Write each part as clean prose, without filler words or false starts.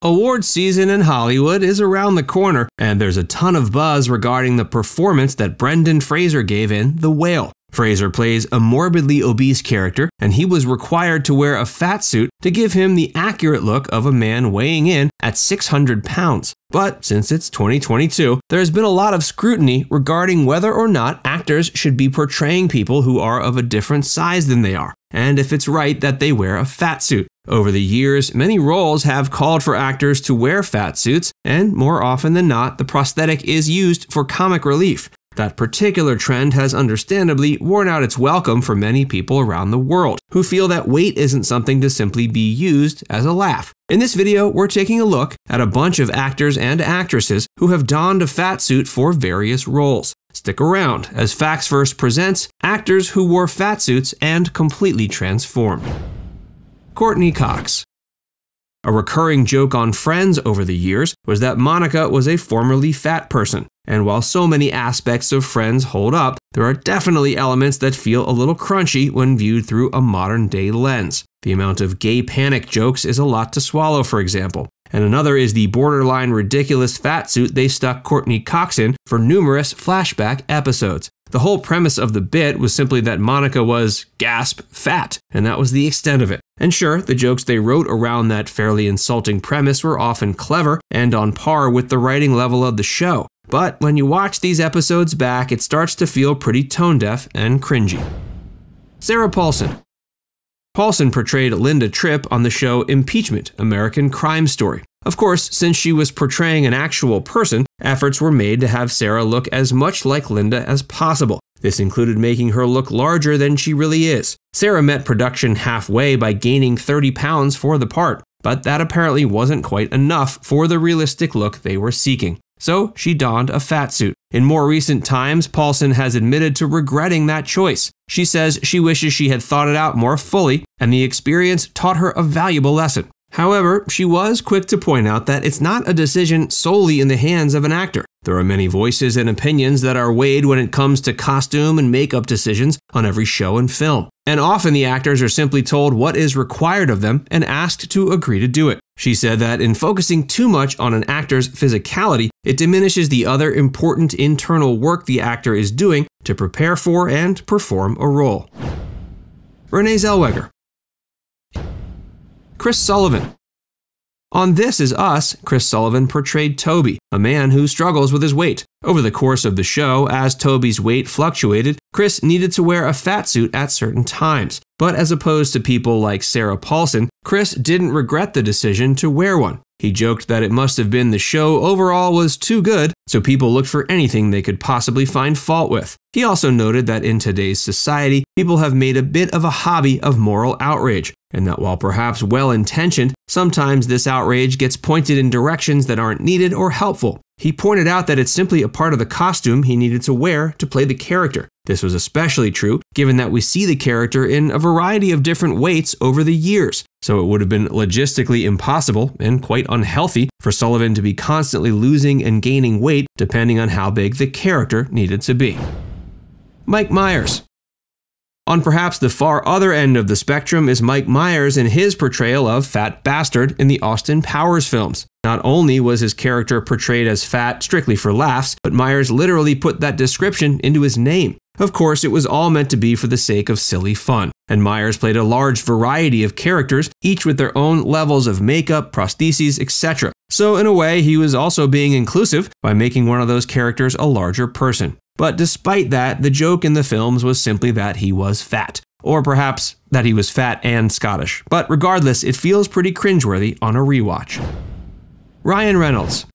Awards season in Hollywood is around the corner, and there's a ton of buzz regarding the performance that Brendan Fraser gave in The Whale. Fraser plays a morbidly obese character, and he was required to wear a fat suit to give him the accurate look of a man weighing in at 600 pounds. But since it's 2022, there has been a lot of scrutiny regarding whether or not actors should be portraying people who are of a different size than they are, and if it's right that they wear a fat suit. Over the years, many roles have called for actors to wear fat suits, and more often than not, the prosthetic is used for comic relief. That particular trend has understandably worn out its welcome for many people around the world, who feel that weight isn't something to simply be used as a laugh. In this video, we're taking a look at a bunch of actors and actresses who have donned a fat suit for various roles. Stick around, as Facts First presents actors who wore fat suits and completely transformed. Courteney Cox. A recurring joke on Friends over the years was that Monica was a formerly fat person, and while so many aspects of Friends hold up, there are definitely elements that feel a little crunchy when viewed through a modern-day lens. The amount of gay panic jokes is a lot to swallow, for example. And another is the borderline ridiculous fat suit they stuck Courteney Cox in for numerous flashback episodes. The whole premise of the bit was simply that Monica was, gasp, fat, and that was the extent of it. And sure, the jokes they wrote around that fairly insulting premise were often clever and on par with the writing level of the show. But when you watch these episodes back, it starts to feel pretty tone-deaf and cringy. Sarah Paulson. Paulson portrayed Linda Tripp on the show Impeachment: American Crime Story. Of course, since she was portraying an actual person, efforts were made to have Sarah look as much like Linda as possible. This included making her look larger than she really is. Sarah met production halfway by gaining 30 pounds for the part, but that apparently wasn't quite enough for the realistic look they were seeking. So she donned a fat suit. In more recent times, Paulson has admitted to regretting that choice. She says she wishes she had thought it out more fully, and the experience taught her a valuable lesson. However, she was quick to point out that it's not a decision solely in the hands of an actor. There are many voices and opinions that are weighed when it comes to costume and makeup decisions on every show and film. And often the actors are simply told what is required of them and asked to agree to do it. She said that in focusing too much on an actor's physicality, it diminishes the other important internal work the actor is doing to prepare for and perform a role. Renee Zellweger. Chris Sullivan. On This Is Us, Chris Sullivan portrayed Toby, a man who struggles with his weight. Over the course of the show, as Toby's weight fluctuated, Chris needed to wear a fat suit at certain times. But as opposed to people like Sarah Paulson, Chris didn't regret the decision to wear one. He joked that it must have been the show overall was too good, so people looked for anything they could possibly find fault with. He also noted that in today's society, people have made a bit of a hobby of moral outrage, and that while perhaps well-intentioned, sometimes this outrage gets pointed in directions that aren't needed or helpful. He pointed out that it's simply a part of the costume he needed to wear to play the character. This was especially true given that we see the character in a variety of different weights over the years, so it would have been logistically impossible and quite unhealthy for Sullivan to be constantly losing and gaining weight depending on how big the character needed to be. Mike Myers. On perhaps the far other end of the spectrum is Mike Myers in his portrayal of Fat Bastard in the Austin Powers films. Not only was his character portrayed as fat strictly for laughs, but Myers literally put that description into his name. Of course, it was all meant to be for the sake of silly fun, and Myers played a large variety of characters, each with their own levels of makeup, prostheses, etc. So in a way, he was also being inclusive by making one of those characters a larger person. But despite that, the joke in the films was simply that he was fat. Or perhaps that he was fat and Scottish. But regardless, it feels pretty cringeworthy on a rewatch. Ryan Reynolds.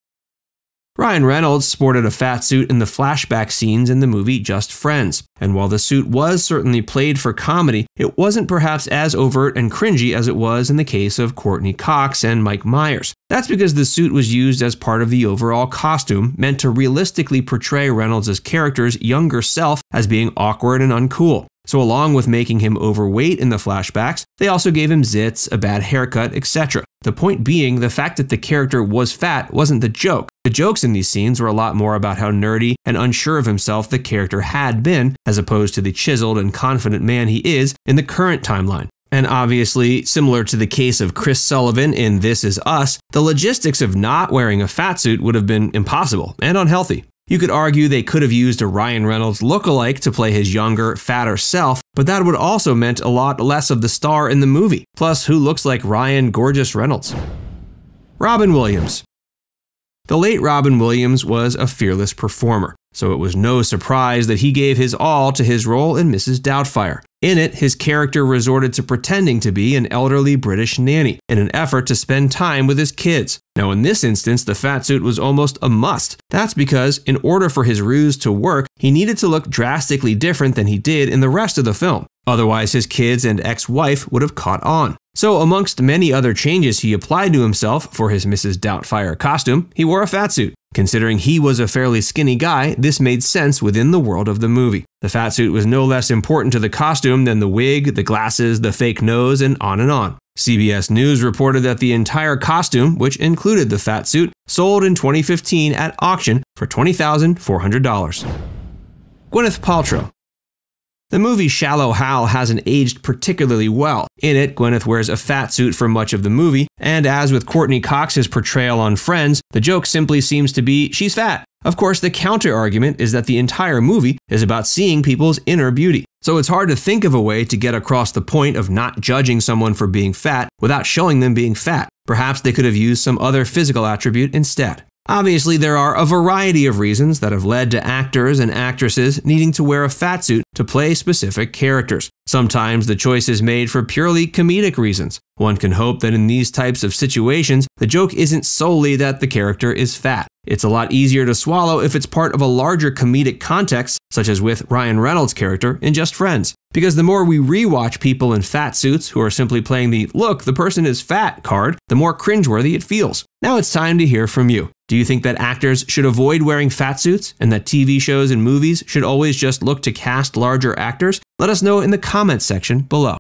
Ryan Reynolds sported a fat suit in the flashback scenes in the movie Just Friends, and while the suit was certainly played for comedy, it wasn't perhaps as overt and cringy as it was in the case of Courteney Cox and Mike Myers. That's because the suit was used as part of the overall costume, meant to realistically portray Reynolds' character's younger self as being awkward and uncool. So along with making him overweight in the flashbacks, they also gave him zits, a bad haircut, etc. The point being, the fact that the character was fat wasn't the joke. The jokes in these scenes were a lot more about how nerdy and unsure of himself the character had been, as opposed to the chiseled and confident man he is in the current timeline. And obviously, similar to the case of Chris Sullivan in This Is Us, the logistics of not wearing a fat suit would have been impossible and unhealthy. You could argue they could have used a Ryan Reynolds lookalike to play his younger, fatter self, but that would also meant a lot less of the star in the movie. Plus, who looks like Ryan Gorgeous Reynolds? Robin Williams. The late Robin Williams was a fearless performer, so it was no surprise that he gave his all to his role in Mrs. Doubtfire. In it, his character resorted to pretending to be an elderly British nanny in an effort to spend time with his kids. Now, in this instance, the fat suit was almost a must. That's because, in order for his ruse to work, he needed to look drastically different than he did in the rest of the film. Otherwise, his kids and ex-wife would have caught on. So, amongst many other changes he applied to himself for his Mrs. Doubtfire costume, he wore a fat suit. Considering he was a fairly skinny guy, this made sense within the world of the movie. The fat suit was no less important to the costume than the wig, the glasses, the fake nose, and on and on. CBS News reported that the entire costume, which included the fat suit, sold in 2015 at auction for $20,400. Gwyneth Paltrow. The movie Shallow Hal hasn't aged particularly well. In it, Gwyneth wears a fat suit for much of the movie, and as with Courteney Cox's portrayal on Friends, the joke simply seems to be she's fat. Of course, the counter-argument is that the entire movie is about seeing people's inner beauty. So it's hard to think of a way to get across the point of not judging someone for being fat without showing them being fat. Perhaps they could have used some other physical attribute instead. Obviously, there are a variety of reasons that have led to actors and actresses needing to wear a fat suit to play specific characters. Sometimes the choice is made for purely comedic reasons. One can hope that in these types of situations, the joke isn't solely that the character is fat. It's a lot easier to swallow if it's part of a larger comedic context, such as with Ryan Reynolds' character in Just Friends. Because the more we rewatch people in fat suits who are simply playing the "look, the person is fat" card, the more cringeworthy it feels. Now it's time to hear from you. Do you think that actors should avoid wearing fat suits and that TV shows and movies should always just look to cast larger actors? Let us know in the comments section below.